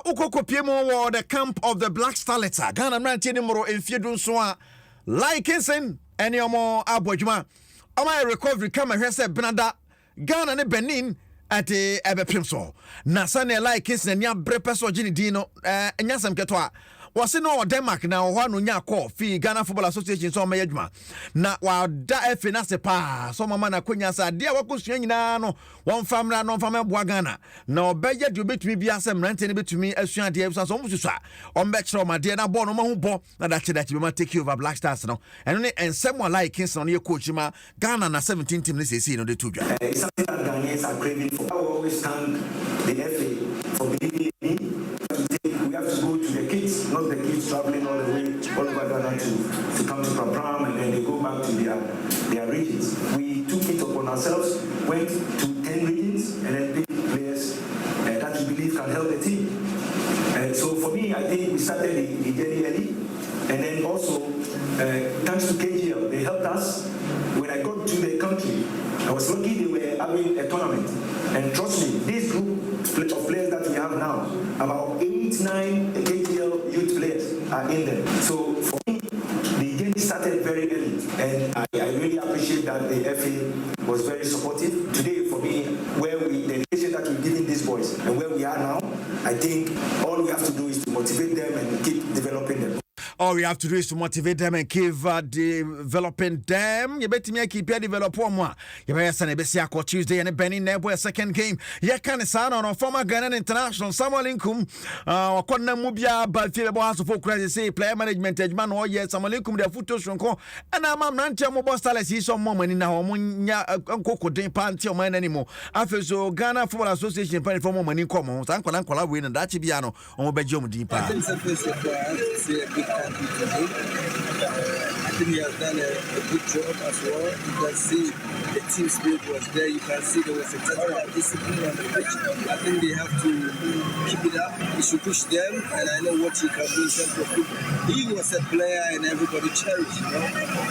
ukoko piemo the camp of the Black Starlets. Ghana mranti ni moro enfiedu nso a like Kinson ene omo abodwuma. Ama recovery kama hwese Benada Ghana ne Benin at ebepim so. Na sane like Kinson nya brepeso gini dino nyasam keto a wase no Denmark na ho no nya call fi Ghana Football Association so ma yadwuma na wa da FA na se pa so mama na konya sa de wakosua nyina no won famra no fama boa Ghana na obeje de obetumi bia se mrante ne betumi asua de so so mususa on be kire o ma de na ball no ma ho bo na da cheda be ma take over Black Stars no eno ne ensem wa like Kingston no ye coach ma Ghana na 17 team ne sesi no de to dwa it's something that Ghanaians are craving for. I will always thank the FA for believing in me. We have to go to the kids, not the kids traveling all the way all over Ghana to come to Pram and then they go back to their regions. We took it upon ourselves, went to 10 regions and then picked players that we believe can help the team. So for me, I think we started the journey early, and then also thanks to Kegyiwa, they helped us. When I got to the country, I was lucky they were having a tournament, and trust me, this group of players that we have now, about 8-9 Kegyiwa youth players are in them. So for me, the game started very early, and I really appreciate that the FA was very supportive. Today, for me, the dedication that we've given these boys and where we are now, I think all we have to do is to motivate them and keep developing them. All we have to do is to motivate them and keep developing them. You bet me keep develop one more. You better send a Bessiako Tuesday and a Benin Nebo second game. You can sign on former Ghanaian international Samuel Inkum. Kona Mubia, but Philip has to focus say player management man or yes, Samuel Inkum their foot to and I'm Nantia Mobile Stars is some moment in our Munya Uncle Dane Panty or man anymore. After so Ghana Football Association paying for more money in common. Uncle Ankola win and that's Biano on Bejum Deepa. I think he has done a good job as well. You can see the team spirit was there. You can see there was a tactical discipline on the pitch. I think they have to keep it up. We should push them, and I know what he can do in terms of football. He was a player and everybody cherished,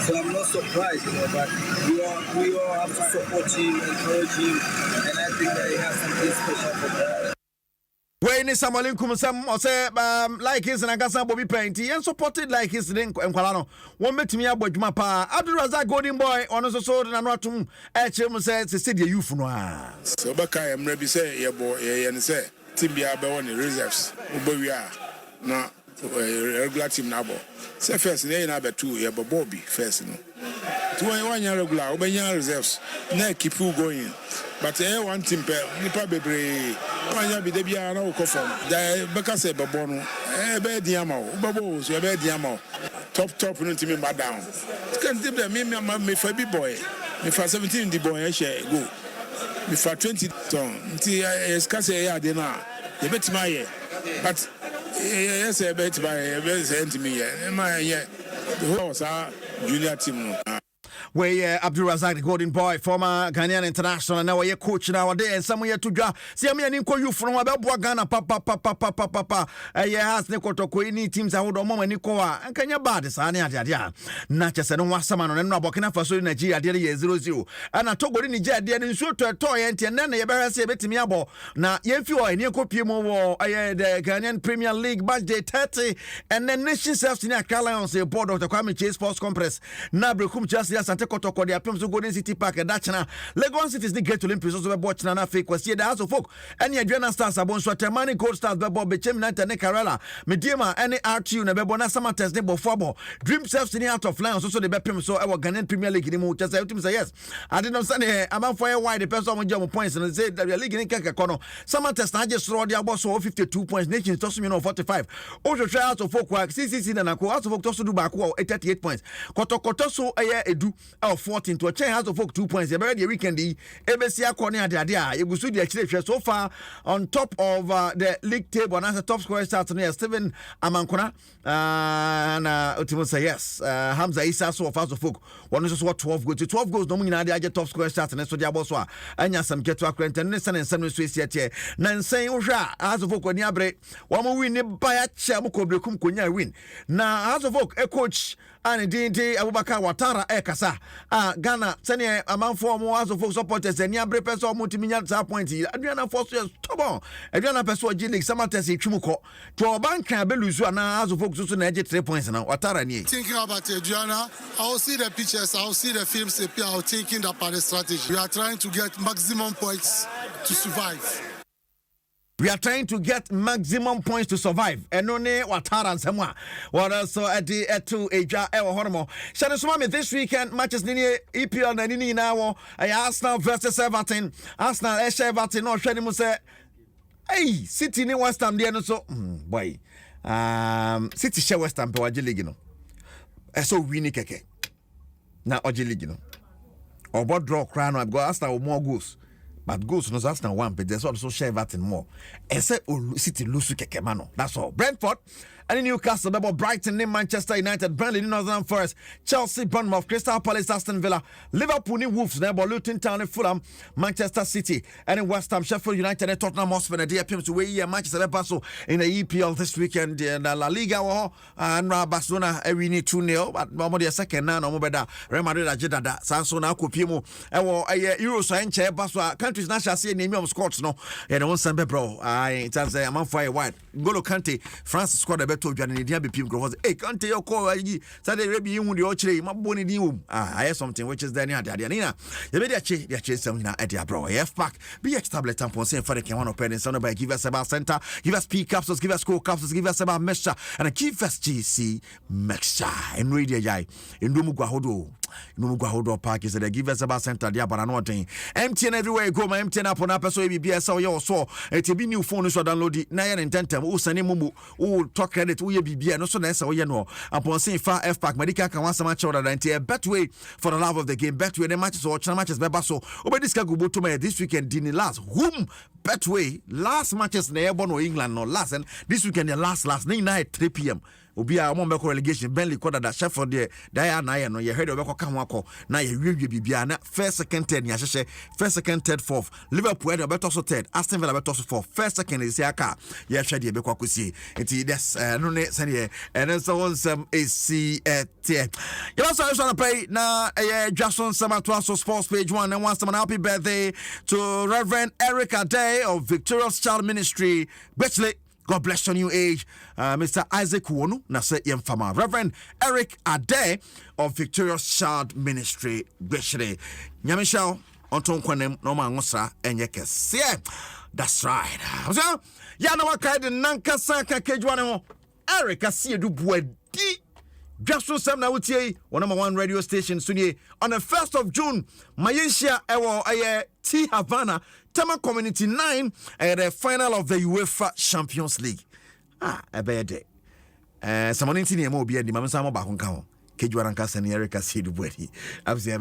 So I'm not surprised, but we all have to support him, encourage him, and I think that he has something special for that. When is Samuel Inkum some or say like his and Agasa Bobby Painty and supported like his link and Colano. One met me about my pa. Abdul Razak Golden Boy on us so and Ratum HM says the city youth. So Baka am ready say your boy and say Tibia Bawani reserves. We are now regular team nabo. Say first they number 2 yeah Bobby first no. 21 year regular Obenya reserves. Now keep you going. But one team nipa bebre wanya bi de bia na ukofom da beka se bebo no be diama o bebo so be diama top no team ba down can tip them me fa bi boy me fa 17 di boy share go me fa 20 ton nti eska se ya de na de betima ye but yes e betima be send me ye ma ye the whole junior team no where Abdul Razak, the Golden Boy, former Ghanaian international, and now a coach nowadays, and some year to draw. See, I mean, you from about Ghana, papa. Yes, Nico any teams I would on moment Nicoa, and can you bad this? Not just I don't want someone on Burkina Faso in Nigeria, 0-0. And I told Nigeria, didn't shoot to a toy, and then you better say, bet me about. Now, if you are in your Pimo, the Ghanaian Premier League match day 30, and then Nation Self in a Carlion, the board of the Kwame Chase Sports Compress. Now, Brekum just yes, and Kotoko, the Appems to Golden City Park, and Dachana, Legon City is the Great Olympics, also watching an fake was here, the House of Folk, and Adriana Stars, Abon Swatamani, Gold Stars, Bebo, Bechem, Nanta, Necarella, Medima, any RTU, Nebona, Samatas, Nebo Fobo, Dream Self in the Out of Lions, also the Bepim, so our Ghanaian Premier League, in the mood, just say yes. I didn't understand, I'm out for a while, the person on German points, and said that we are league in Kakakono. Samatas, I just saw the boss 52 points, Nation, Tossing 45. Also, try out of Folk, CCC, and Ako, out of Folk, Tosso Dubaku, 38 points. Kotokotoso, Edu, 14 to a chain House of Folk 2 points. The weekend, Ebesia Corner, you will see the actually so far on top of the league table, and as a top scorer starts near Steven Amankona, and Ultimo say yes, Hamza Issa, so House of Folk, one is what 12 goals to 12 goals, no meaning the top scorer starts, and so Diaboswa, and yes, some get to a current and some Swiss yet. Nansay Oja, House of Folk, one win by a Chamuko Brekum Kunya win. Now, House of Folk, a coach. and Dinti Abubakar Watara Ekasa. Ghana, Senia Amanfo Moazo for supporters and Yabre Peso Multimillion point. Adriana Foster stubborn. Adriana Peso Gilik Samatesi Chumuko. To our bank can be Luzuana as of folks to edge 3 points now. Watara ni. Thinking about Adriana, I'll see the pictures, I'll see the films, I'll thinking that part of strategy. We are trying to get maximum points to survive. We are trying to get maximum points to survive. And no ne Watara and Samwa. What also at the Etu Aja Ewa Hormo. Shadaswami this weekend matches Nini EPL and Nini now. Arsenal versus Everton. Arsenal Everton no Shadimu say. Hey, City ni West Ham there no so boy. City share West Ham pe waje league no. So win keke. Na waje league no. Obo draw crown no because Arsenal more goals. But goals no Arsenal one but there's also share Everton more. Except City lose keke mano. That's all. Brentford and Newcastle, Brighton, Manchester United, Burnley, Northern Forest, Chelsea, Bournemouth, Crystal Palace, Aston Villa, Liverpool, Wolves, Luton Town, Fulham, Manchester City, and West Ham, Sheffield United, and Tottenham Hotspur, and the appearance to weigh Manchester Paso in the EPL this weekend, and La Liga, and Barcelona, we need 2-0, but normally a second now, no better. Real Madrid, Jeddah, Sansona, Kupimo, and Euros, and Chair, Baswa, countries, national say name of Scots, no, and one Sambe, bro. I tell I'm on fire white. Golo Kante, France squad a beto Johnny Diaby Pim Grovos. Hey, Kante, your call, Saturday, Rabbi, you would your my bony dium. I have something which is Daniel Diana. The media chase something at the bro. F pack, be tablet tampon, saying for the can one open son by give us about center, give us P capsules, give us school capsules, give us about mixture, and give us GC mixture. And radio jai in Rumuguahodo. Rumuguahodo Park is the give us about center, the Abananote. MTN everywhere, go my MTN up on Apple, so BBS or your so it be new phone, so download it 9 and 10 time. Mumu, talk credit, BB, and also Nessa, you know, upon saying far F pack, Medica can want some much order than a bet way for the love of the game, bet way the matches or matches, Bebaso, over this can go to me this weekend, didn't last. Whom Betway last matches in Airborne or England no last, and this weekend the last night 3 p.m. Obi a mo meko relegation Burnley quarter that Sheffield there Diana no you heard obeko ka ho na ye wiwi bibia na first second third ya hye first second third fourth Liverpool dey beto so third Aston Villa beto so fourth first second is aka ye hwe dey beko akosie enti this no ne sane and so on some AC you also want to pay na Jason Samatoaso sports page 1 and wants some happy birthday to Reverend Eric Ade of Victorious Child Ministry Bechley. God bless your new age. Mr. Isaac Wonu, Nasa Yemfama. Reverend Eric Ade of Victorious Child Ministry, Beshre. Nyamishao, Anton Kwanem, Noma Ngosa, and Yekes. Yeah, that's right. So, Yanawa Kaid, Nanka Sanka Kegyiwa, Eric Asiedu Boadi. Just so some now one number 1 radio station Sunye on the 1st of June, Malaysia T Havana, Tama Community 9 at the final of the UEFA Champions League. A bad day. Someone in Tinia Mobi and the Mamma Sama Bahon Kegyiwa Ranka Sani Eric Asiedu Boadi. I've seen